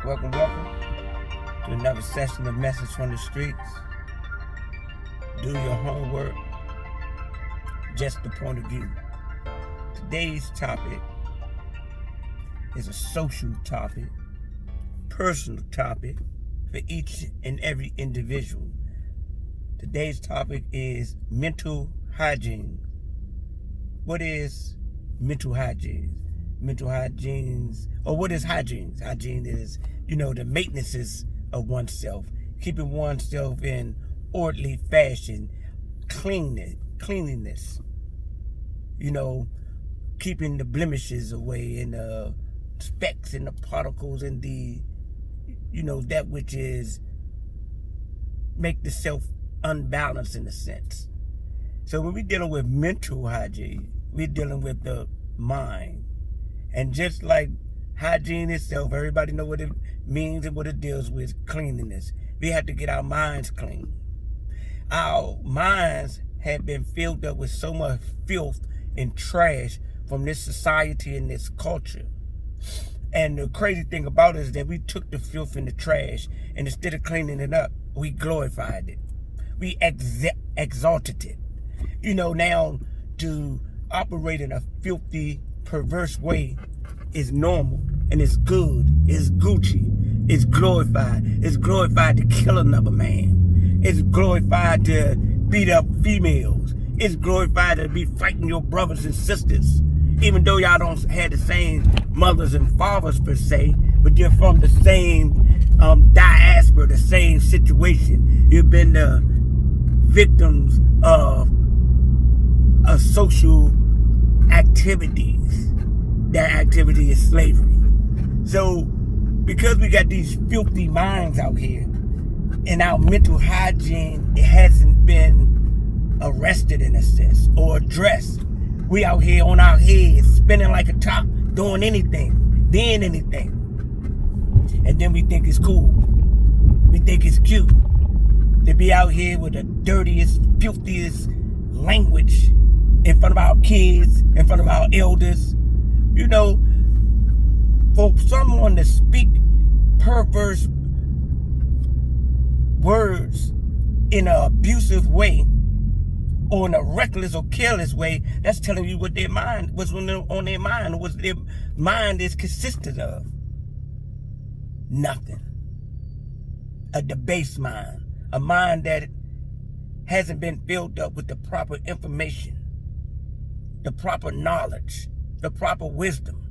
Welcome to another session of Message from the Streets. Do your homework, just the point of view. Today's topic is a social topic, personal topic for each and every individual. Today's topic is mental hygiene. What is mental hygiene? Mental hygienes, or what is hygiene? Hygiene is, the maintenance of oneself, keeping oneself in orderly fashion, cleanliness, keeping the blemishes away and the specks and the particles and the, that which is make the self unbalanced in a sense. So when we're dealing with mental hygiene, we're dealing with the mind. And just like hygiene itself, everybody know what it means and what it deals with, cleanliness. We have to get our minds clean. Our minds have been filled up with so much filth and trash from this society and this culture. And the crazy thing about it is that we took the filth and the trash, and instead of cleaning it up, we glorified it. We exalted it. Now to operate in a filthy, perverse way is normal, and it's good, it's Gucci, it's glorified. It's glorified to kill another man. It's glorified to beat up females. It's glorified to be fighting your brothers and sisters, even though y'all don't have the same mothers and fathers per se, but you're from the same diaspora, the same situation. You've been the victims of social activities. That activity is slavery. So because we got these filthy minds out here, and our mental hygiene, it hasn't been arrested in a sense or addressed. We out here on our heads, spinning like a top, doing anything, being anything. And then we think it's cool. We think it's cute to be out here with the dirtiest, filthiest language in front of our kids, in front of our elders. For someone to speak perverse words in an abusive way or in a reckless or careless way, that's telling you what their mind was on their mind, what their mind is consisted of. Nothing. A debased mind. A mind that hasn't been filled up with the proper information, the proper knowledge, the proper wisdom,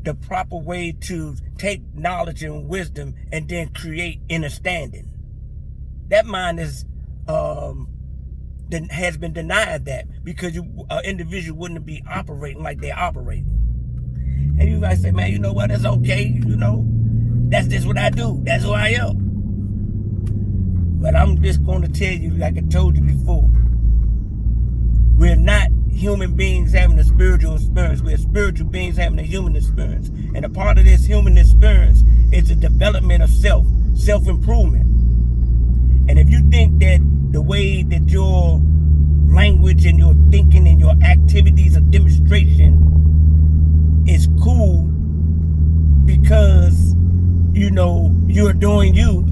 the proper way to take knowledge and wisdom and then create understanding. That mind is has been denied that because an individual wouldn't be operating like they're operating. And you guys say, man, you know what? That's okay. That's just what I do. That's who I am. But I'm just going to tell you, like I told you before, we're not human beings having a spiritual experience. We're spiritual beings having a human experience. And a part of this human experience is the development of self-improvement. And if you think that the way that your language and your thinking and your activities of demonstration is cool because, you're doing you,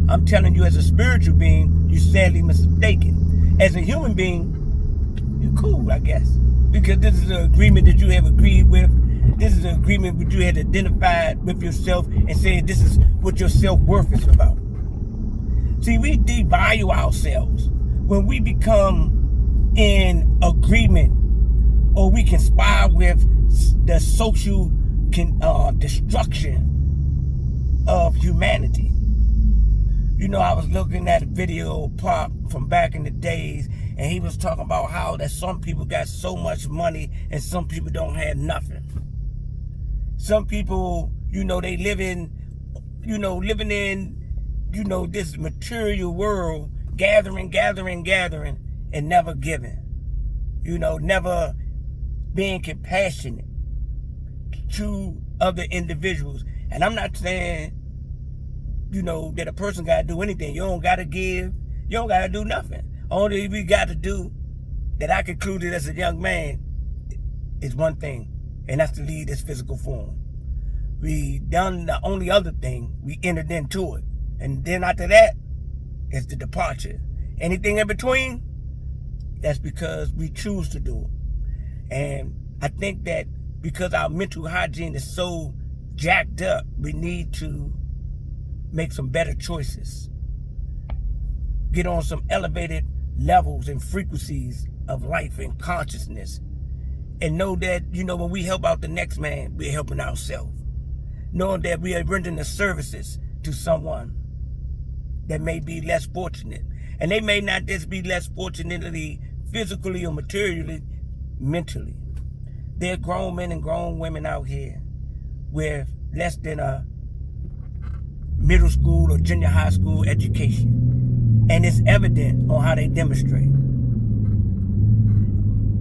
I'm telling you, as a spiritual being, you're sadly mistaken. As a human being, you're cool, I guess. Because this is an agreement that you have agreed with. This is an agreement that you had identified with yourself and said this is what your self-worth is about. See, we devalue ourselves when we become in agreement or we conspire with the social destruction of humanity. I was looking at a video pop from back in the days, and he was talking about how that some people got so much money and some people don't have nothing. Some people, they living in, this material world, gathering, and never giving. Never being compassionate to other individuals. And I'm not saying, that a person got to do anything. You don't got to give. You don't got to do nothing. Only we got to do, that I concluded as a young man, is one thing, and that's to leave this physical form. we done the only other thing, we entered into it. And then after that, it's the departure. Anything in between, that's because we choose to do it. And I think that because our mental hygiene is so jacked up, we need to make some better choices. Get on some elevated levels and frequencies of life and consciousness. And know that, when we help out the next man, we're helping ourselves. Knowing that we are rendering the services to someone that may be less fortunate. And they may not just be less fortunately, physically or materially, mentally. There are grown men and grown women out here with less than a middle school or junior high school education. And it's evident on how they demonstrate.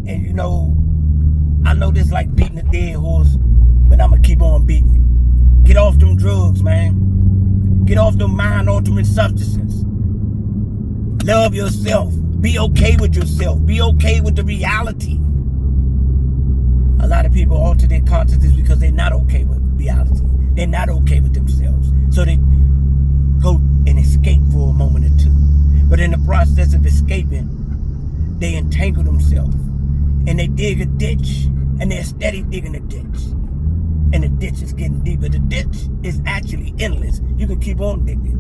And I know this like beating a dead horse, but I'm going to keep on beating it. Get off them drugs, man. Get off them mind-altering substances. Love yourself. Be okay with yourself. Be okay with the reality. A lot of people alter their consciousness because they're not okay with reality. They're not okay with themselves. So they go and escape for a moment or two. But in the process of escaping, they entangle themselves. And they dig a ditch. And they're steady digging a ditch. And the ditch is getting deeper. The ditch is actually endless. You can keep on digging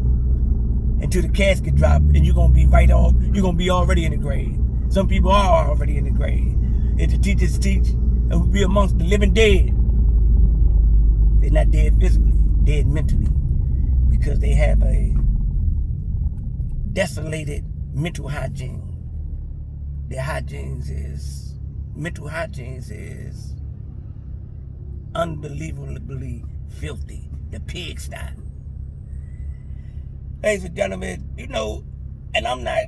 until the casket drop, and you're gonna be you're gonna be already in the grave. Some people are already in the grave. If the teachers teach, it will be amongst the living dead. They're not dead physically, dead mentally, because they have a desolated mental hygiene. Mental hygiene is unbelievably filthy. The pigsty. Ladies and gentlemen, and I'm not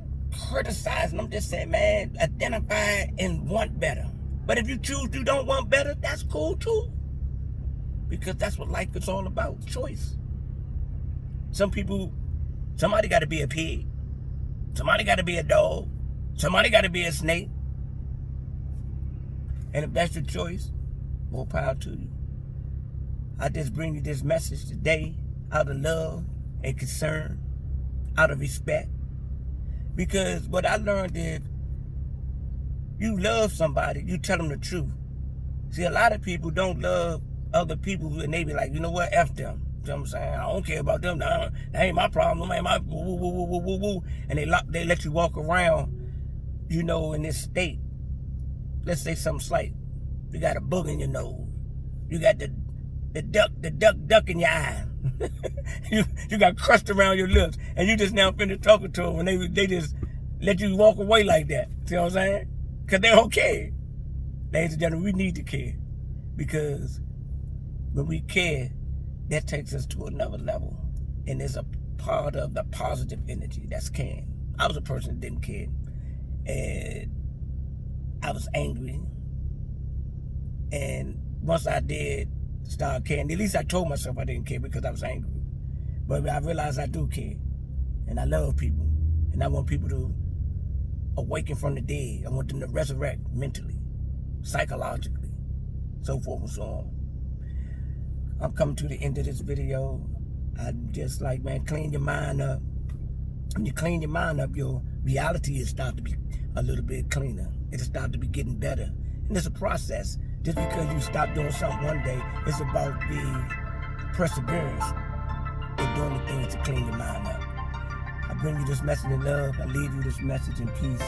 criticizing, I'm just saying, man, identify and want better. But if you choose you don't want better, that's cool too. Because that's what life is all about, choice. Somebody got to be a pig. Somebody got to be a dog. Somebody got to be a snake. And if that's your choice, more power to you. I just bring you this message today out of love and concern, out of respect. Because what I learned is, you love somebody, you tell them the truth. See, a lot of people don't love other people, and they be like, you know what, F them. You know what I'm saying? I don't care about them. That ain't my problem. That ain't my woo. And they let you walk around, in this state. Let's say something slight. You got a bug in your nose. You got the duck in your eye. you got crust around your lips, and you just now finished talking to them, and they just let you walk away like that. See what I'm saying? Because they don't care. Ladies and gentlemen, we need to care, because when we care, that takes us to another level, and it's a part of the positive energy that's caring. I was a person that didn't care, and I was angry, and once I did start caring, at least I told myself I didn't care because I was angry, but I realized I do care, and I love people, and I want people to awaken from the dead. I want them to resurrect mentally, psychologically, so forth and so on. I'm coming to the end of this video. I'm just like, man, clean your mind up. When you clean your mind up, your reality is starting to be a little bit cleaner. It'll start to be getting better. And it's a process. Just because you stop doing something one day, it's about the perseverance in doing the things to clean your mind up. I bring you this message in love. I leave you this message in peace.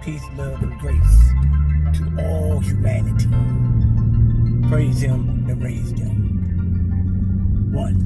Peace, love, and grace to all humanity. Praise Him that raised Him. One.